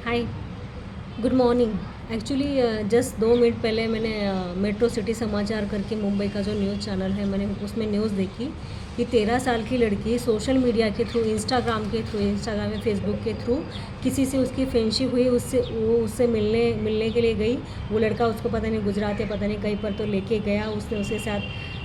हाय, good morning. Actually just 2 minute पहले मैंने metro city समाचार करके मुंबई का जो न्यूज़ चैनल है, मैंने उसमें न्यूज़ देखी कि 13 साल की लड़की सोशल मीडिया के थ्रू, इंस्टाग्राम या फेसबुक के थ्रू किसी से उसकी फ्रेंडशिप हुई, उससे मिलने के लिए गई। वो लड़का उसको पता नहीं गुजरात या पता नहीं कहीं पर तो लेके गया, उसने उसके साथ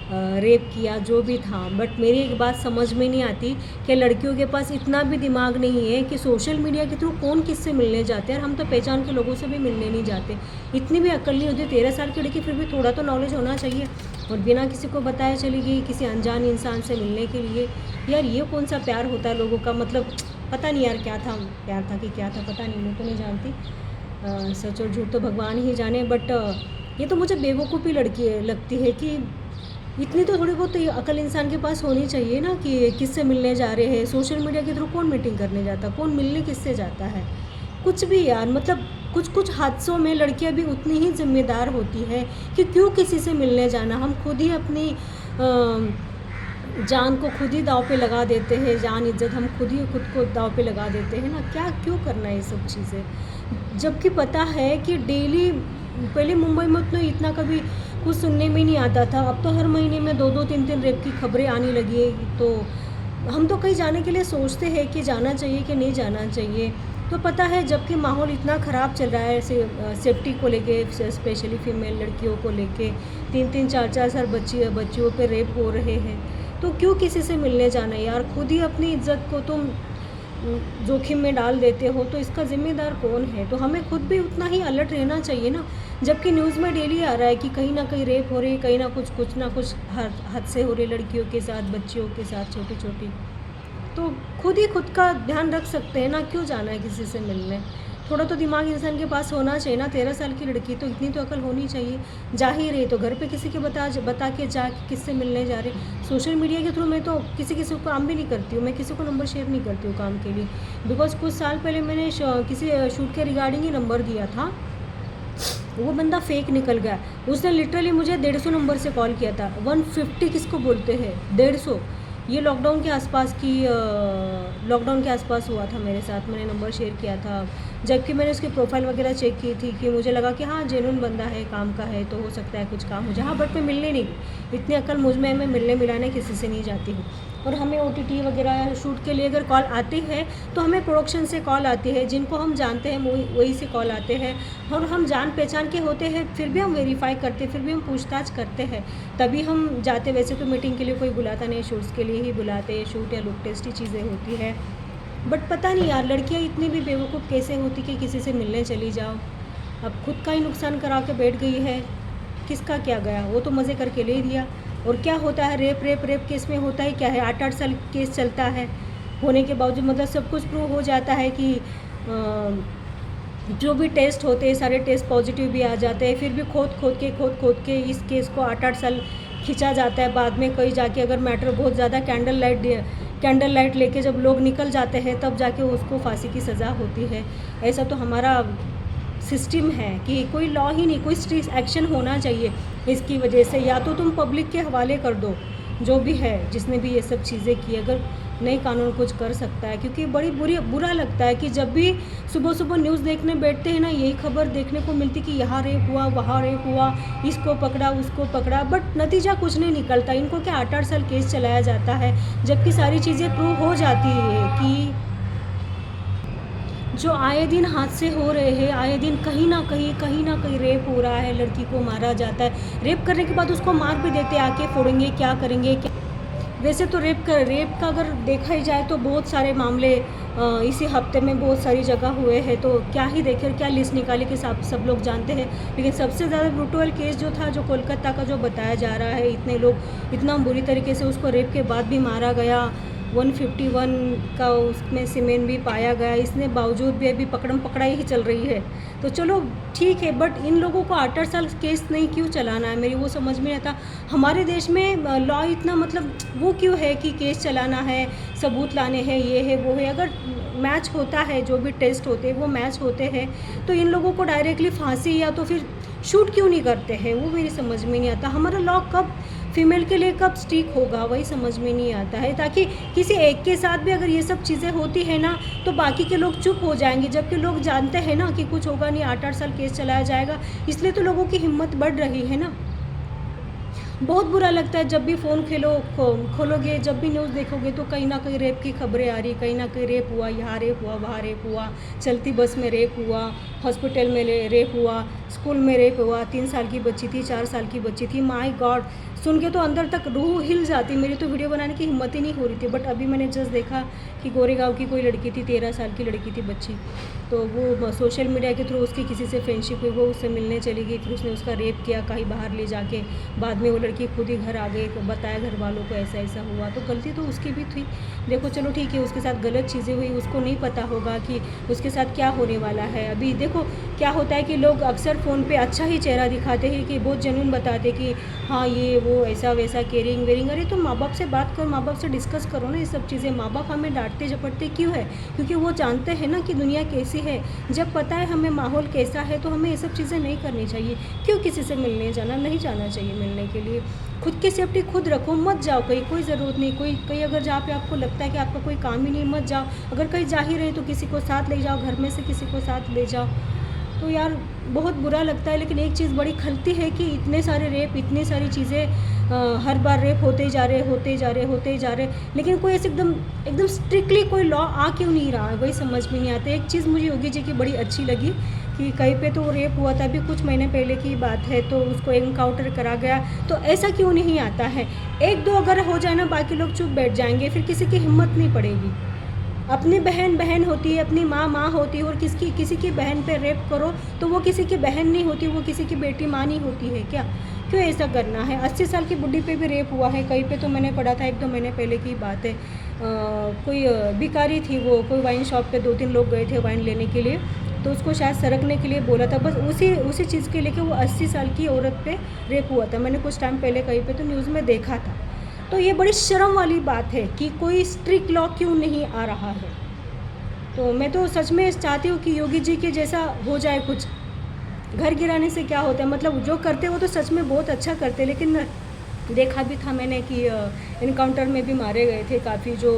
रेप किया, जो भी था। बट मेरी एक बात समझ में नहीं आती कि लड़कियों के पास इतना भी दिमाग नहीं है कि सोशल मीडिया के थ्रू कौन किससे मिलने जाते हैं। और हम तो पहचान के लोगों से भी मिलने नहीं जाते, इतनी भी अक्ल नहीं होती। 13 साल की लड़की, फिर भी थोड़ा तो नॉलेज होना चाहिए। और बिना किसी को बताए चली गई किसी अनजान इंसान से मिलने के लिए। यार ये कौन सा प्यार होता है लोगों का? मतलब पता नहीं यार, क्या था, प्यार था कि क्या था, पता नहीं, मैं तो नहीं जानती। सच और झूठ तो भगवान ही जाने। बट ये तो मुझे बेवकूफ़ी लड़की लगती है कि इतनी तो थोड़ी बहुत तो अकल इंसान के पास होनी चाहिए ना, कि किससे मिलने जा रहे हैं। सोशल मीडिया के थ्रू कौन मीटिंग करने जाता, कौन मिलने किससे जाता है? कुछ भी यार, मतलब कुछ कुछ हादसों में लड़कियां भी उतनी ही जिम्मेदार होती है कि क्यों किसी से मिलने जाना। हम खुद ही अपनी जान को खुद ही दाव पे लगा देते हैं, जान इज्जत हम खुद को दाव पे लगा देते हैं ना। क्या क्यों करना है ये सब चीज़ें, जबकि पता है कि डेली, पहले मुंबई में उतना इतना कभी कुछ सुनने में नहीं आता था। अब तो हर महीने में 2-2 3-3 रेप की खबरें आने लगी है। तो हम तो कहीं जाने के लिए सोचते हैं कि जाना चाहिए कि नहीं जाना चाहिए। तो पता है, जबकि माहौल इतना ख़राब चल रहा है सेफ्टी को लेके, स्पेशली फीमेल लड़कियों को लेके, 3-3 4-4 साल बच्चियों पे रेप हो रहे हैं। तो क्यों किसी से मिलने जाना है यार? खुद ही अपनी इज्जत को तुम जोखिम में डाल देते हो, तो इसका ज़िम्मेदार कौन है? तो हमें खुद भी उतना ही अलर्ट रहना चाहिए ना। जबकि न्यूज़ में डेली आ रहा है कि कहीं ना कहीं रेप हो रही है, कहीं ना कुछ ना कुछ हादसे हो रहे लड़कियों के साथ, बच्चियों के साथ, छोटी छोटी। तो खुद ही खुद का ध्यान रख सकते हैं ना, क्यों जाना है किसी से मिलने? थोड़ा तो दिमाग इंसान के पास होना चाहिए ना। 13 साल की लड़की, तो इतनी तो अकल होनी चाहिए। जा ही रही तो घर पे किसी के बता के जा कि किससे मिलने जा रहे। सोशल मीडिया के थ्रू मैं तो किसी को काम भी नहीं करती हूँ, मैं किसी को नंबर शेयर नहीं करती हूँ काम के लिए। बिकॉज कुछ साल पहले मैंने किसी शूट के रिगार्डिंग ही नंबर दिया था, वो बंदा फेक निकल गया। उसने लिटरली मुझे 150 नंबर से कॉल किया था। 150 किसको बोलते हैं? 150। ये लॉकडाउन के आसपास हुआ था मेरे साथ। मैंने नंबर शेयर किया था, जबकि मैंने उसकी प्रोफाइल वगैरह चेक की थी कि मुझे लगा कि हाँ जेन्युइन बंदा है, काम का है, तो हो सकता है कुछ काम हो जाए। हाँ, बट मैं मिलने नहीं गई। इतनी अकल मुझ में है, मैं मिलने मिलाने किसी से नहीं जाती हूँ। और हमें OTT वगैरह शूट के लिए अगर कॉल आती है तो हमें प्रोडक्शन से कॉल आती है, जिनको हम जानते हैं वही से कॉल आते हैं। और हम जान पहचान के होते हैं, फिर भी हम वेरीफाई करते हैं, फिर भी हम पूछताछ करते हैं, तभी हम जाते। वैसे तो मीटिंग के लिए कोई बुलाता नहीं, शूट्स के लिए ही बुलाते हैं। शूट या लुक टेस्ट ही चीज़ें होती है। बट पता नहीं यार, लड़कियाँ इतनी भी बेवकूफ़ कैसे होती कि किसी से मिलने चली जाओ। अब खुद का ही नुकसान करा के बैठ गई है, किसका क्या गया? वो तो मज़े करके ले दिया। और क्या होता है, रेप केस में होता है क्या है, 8-8 साल केस चलता है। होने के बावजूद मतलब सब कुछ प्रूव हो जाता है कि जो भी टेस्ट होते हैं सारे टेस्ट पॉजिटिव भी आ जाते हैं, फिर भी खोद के इस केस को 8-8 साल खींचा जाता है। बाद में कहीं जाके अगर मैटर बहुत ज़्यादा कैंडल लाइट लेके जब लोग निकल जाते हैं, तब जाके उसको फांसी की सज़ा होती है। ऐसा तो हमारा सिस्टम है कि कोई लॉ ही नहीं, कोई स्ट्रिक्ट एक्शन होना चाहिए इसकी वजह से। या तो तुम पब्लिक के हवाले कर दो, जो भी है, जिसने भी ये सब चीज़ें की, अगर नई कानून कुछ कर सकता है। क्योंकि बड़ी बुरा लगता है कि जब भी सुबह सुबह न्यूज़ देखने बैठते हैं ना, यही खबर देखने को मिलती कि यहाँ रेप हुआ, वहाँ रेप हुआ, इसको पकड़ा, उसको पकड़ा, बट नतीजा कुछ नहीं निकलता। इनको क्या 8-8 साल केस चलाया जाता है, जबकि सारी चीज़ें प्रूव हो जाती है कि जो आए दिन हादसे हो रहे हैं, आए दिन कहीं ना कहीं रेप हो रहा है, लड़की को मारा जाता है। रेप करने के बाद उसको मार भी देते, आके फोड़ेंगे, क्या करेंगे क्या। वैसे तो रेप का अगर देखा ही जाए तो बहुत सारे मामले इसी हफ्ते में बहुत सारी जगह हुए हैं। तो क्या ही देखे, क्या लिस्ट निकाले कि सब लोग जानते हैं। लेकिन सबसे ज़्यादा ब्रूटल केस जो था, जो कोलकाता का जो बताया जा रहा है, इतने लोग इतना बुरी तरीके से उसको रेप के बाद भी मारा गया। 151 का उसमें सीमेंट भी पाया गया, इसने बावजूद भी अभी पकड़म पकड़ाई ही चल रही है। तो चलो ठीक है, बट इन लोगों को 8-8 साल केस नहीं क्यों चलाना है, मेरी वो समझ में आता। हमारे देश में लॉ इतना, मतलब वो क्यों है कि केस चलाना है, सबूत लाने हैं, ये है वो है। अगर मैच होता है, जो भी टेस्ट होते हैं वो मैच होते हैं, तो इन लोगों को डायरेक्टली फांसी या तो फिर शूट क्यों नहीं करते हैं, वो मेरी समझ में नहीं आता। हमारा लॉ कब फीमेल के लिए कब स्ट्रिक होगा, वही समझ में नहीं आता है। ताकि किसी एक के साथ भी अगर ये सब चीज़ें होती है ना, तो बाकी के लोग चुप हो जाएंगे, जबकि लोग जानते हैं ना कि कुछ होगा नहीं, 8-8 साल केस चलाया जाएगा, इसलिए तो लोगों की हिम्मत बढ़ रही है ना। बहुत बुरा लगता है जब भी फ़ोन खोलोगे, जब भी न्यूज़ देखोगे तो कहीं ना कहीं रेप की खबरें आ रही, कहीं ना कहीं रेप हुआ, यहाँ रेप हुआ, वहाँ रेप हुआ, चलती बस में रेप हुआ, हॉस्पिटल में रेप हुआ, स्कूल में रेप हुआ, 3 साल की बच्ची थी, 4 साल की बच्ची थी। माय गॉड, सुन के तो अंदर तक रूह हिल जाती। मेरी तो वीडियो बनाने की हिम्मत ही नहीं हो रही थी। बट अभी मैंने जस्ट देखा कि गोरेगांव की कोई लड़की थी, 13 साल की लड़की थी बच्ची, तो वो सोशल मीडिया के थ्रू उसकी किसी से फ्रेंडशिप हुई, वो उससे मिलने चली गई, फिर उसने उसका रेप किया कहीं बाहर ले जाके, बाद में वो लड़की खुद ही घर आ गई, तो बताया घर वालों को ऐसा ऐसा हुआ। तो गलती तो उसकी भी थी। देखो चलो ठीक है, उसके साथ गलत चीज़ें हुई, उसको नहीं पता होगा कि उसके साथ क्या होने वाला है। अभी देखो क्या होता है कि लोग अक्सर फ़ोन पे अच्छा ही चेहरा दिखाते हैं, कि बहुत जेन्युइन बताते कि हाँ ये वो ऐसा वैसा, केयरिंग वेयरिंग। अरे तो माँ बाप से बात करो, माँ बाप से डिस्कस करो ना ये सब चीज़ें। माँ बाप हमें डांटते झपटते क्यों है? क्योंकि वो जानते हैं ना कि दुनिया कैसी है। जब पता है हमें माहौल कैसा है, तो हमें ये सब चीज़ें नहीं करनी चाहिए। क्यों किसी से मिलने जाना? नहीं जाना चाहिए मिलने के लिए। खुद की सेफ्टी खुद रखो, मत जाओ कहीं, कोई ज़रूरत नहीं। कोई कहीं अगर जहाँ पे आपको लगता है कि आपका कोई काम ही नहीं, मत जाओ। अगर कहीं जा ही रहे तो किसी को साथ ले जाओ, घर में से किसी को साथ ले जाओ। तो यार बहुत बुरा लगता है। लेकिन एक चीज़ बड़ी खलती है कि इतने सारे रेप, इतनी सारी चीज़ें हर बार रेप होते ही जा रहे, लेकिन कोई ऐसे एकदम एकदम स्ट्रिक्टली कोई लॉ आ क्यों नहीं रहा है, वही समझ में नहीं आता। एक चीज़ मुझे योगी जी की बड़ी अच्छी लगी कि कहीं पे तो रेप हुआ था, अभी कुछ महीने पहले की बात है, तो उसको एनकाउंटर करा गया। तो ऐसा क्यों नहीं आता है? 1-2 अगर हो जाए ना, बाकी लोग चुप बैठ जाएंगे, फिर किसी की हिम्मत नहीं पड़ेगी। अपनी बहन होती है, अपनी माँ होती है, और किसी की बहन पे रेप करो तो वो किसी की बहन नहीं होती, वो किसी की बेटी माँ नहीं होती है क्या? क्यों ऐसा करना है? 80 साल की बुढ़ी पे भी रेप हुआ है कहीं पे, तो मैंने पढ़ा था 1-2 महीने पहले की बात है। कोई भिखारी थी, वो कोई वाइन शॉप पे 2-3 लोग गए थे वाइन लेने के लिए, तो उसको शायद सरकने के लिए बोला था, बस उसी चीज़ के लिए कि वो 80 साल की औरत पे रेप हुआ था। मैंने कुछ टाइम पहले कहीं पे तो न्यूज़ में देखा था। तो ये बड़ी शर्म वाली बात है कि कोई स्ट्रिक्ट लॉ क्यों नहीं आ रहा है। तो मैं तो सच में चाहती हूँ कि योगी जी के जैसा हो जाए कुछ। घर गिराने से क्या होता है? मतलब जो करते वो तो सच में बहुत अच्छा करते, लेकिन देखा भी था मैंने कि इनकाउंटर में भी मारे गए थे काफ़ी। जो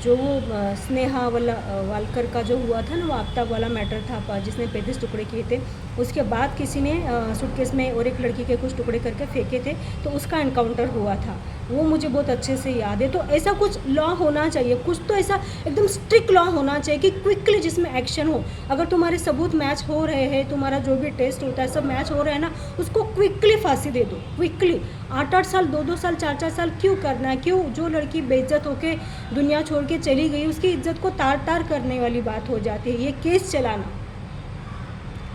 वो स्नेहा वालकर का जो हुआ था ना, वो आफ्ताब वाला मैटर था, जिसने 35 टुकड़े किए थे। उसके बाद किसी ने सूटकेस में और एक लड़की के कुछ टुकड़े करके फेंके थे, तो उसका एनकाउंटर हुआ था। वो मुझे बहुत अच्छे से याद है। तो ऐसा कुछ लॉ होना चाहिए, कुछ तो ऐसा एकदम स्ट्रिक्ट लॉ होना चाहिए कि क्विकली जिसमें एक्शन हो। अगर तुम्हारे सबूत मैच हो रहे हैं, तुम्हारा जो भी टेस्ट होता है सब मैच हो रहा है ना, उसको क्विकली फांसी दे दो, क्विकली। 8-8 साल, 2-2 साल, 4-4 साल क्यों करना है? क्यों? जो लड़की बेइज्जत होके दुनिया छोड़ के चली गई, उसकी इज्जत को तार-तार करने वाली बात हो जाती है ये केस चलाना।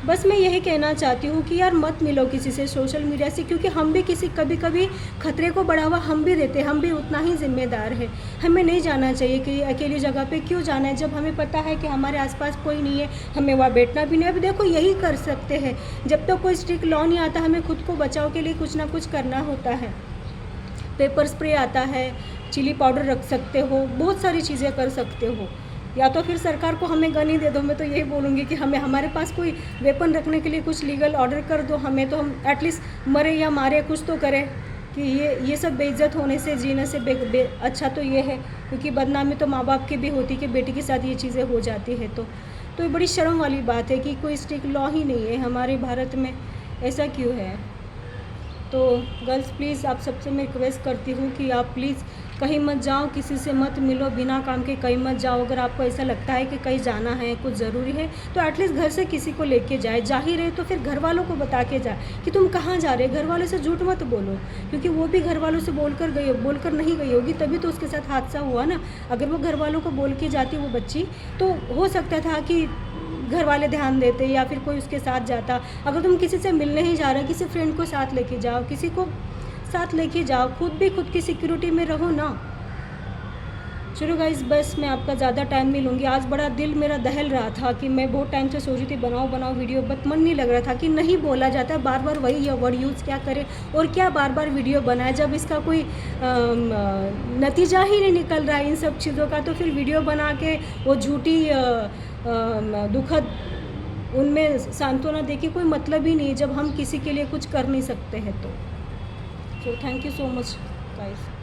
बस मैं यही कहना चाहती हूँ कि यार मत मिलो किसी से सोशल मीडिया से, क्योंकि हम भी कभी खतरे को बढ़ावा हम भी देते हैं, हम भी उतना ही जिम्मेदार है। हमें नहीं जाना चाहिए कि अकेली जगह पे क्यों जाना है, जब हमें पता है कि हमारे आसपास कोई नहीं है, हमें वहाँ बैठना भी नहीं है। अभी देखो यही कर सकते हैं, जब तक कोई स्ट्रिक्ट लॉ नहीं आता, हमें खुद को बचाव के लिए कुछ ना कुछ करना होता है। पेपर स्प्रे आता है, चिली पाउडर रख सकते हो, बहुत सारी चीज़ें कर सकते हो। या तो फिर सरकार को हमें गन ही दे दो। मैं तो यही बोलूँगी कि हमारे पास कोई वेपन रखने के लिए कुछ लीगल ऑर्डर कर दो हमें, तो हम एटलीस्ट मरे या मारे कुछ तो करें। कि ये सब बेइज्जत होने से, जीने से अच्छा तो ये है, क्योंकि बदनामी तो माँ बाप की भी होती कि बेटी के साथ ये चीज़ें हो जाती है। तो ये बड़ी शर्म वाली बात है कि कोई स्ट्रिक्ट लॉ ही नहीं है हमारे भारत में। ऐसा क्यों है? तो गर्ल्स प्लीज़ आप सबसे मैं रिक्वेस्ट करती हूँ कि आप प्लीज़ कहीं मत जाओ, किसी से मत मिलो, बिना काम के कहीं मत जाओ। अगर आपको ऐसा लगता है कि कहीं जाना है, कुछ ज़रूरी है, तो एटलीस्ट घर से किसी को लेके जाए। जा ही रहे तो फिर घर वालों को बता के जाए कि तुम कहाँ जा रहे। घर वालों से झूठ मत बोलो, क्योंकि वो भी घर वालों से बोलकर नहीं गई होगी, तभी तो उसके साथ हादसा हुआ ना। अगर वो घर वालों को बोल के जाती वो बच्ची, तो हो सकता था कि घर वाले ध्यान देते या फिर कोई उसके साथ जाता। अगर तुम किसी से मिलने ही जा रहे हो, किसी फ्रेंड को साथ लेके जाओ, किसी को साथ लेके जाओ, खुद की सिक्योरिटी में रहो ना। चलो गाइस, बस मैं आपका ज़्यादा टाइम नहीं लूँगी। आज बड़ा दिल मेरा दहल रहा था कि मैं बहुत टाइम से सोच रही थी बनाओ वीडियो, बट मन नहीं लग रहा था कि नहीं बोला जाता, बार वही वर्ड यूज़ क्या करें और क्या बार वीडियो बनाए जब इसका कोई नतीजा ही नहीं निकल रहा है इन सब चीज़ों का। तो फिर वीडियो बना के वो झूठी दुखद उनमें सांत्वना देके कोई मतलब ही नहीं, जब हम किसी के लिए कुछ कर नहीं सकते हैं। तो so thank you so much guys.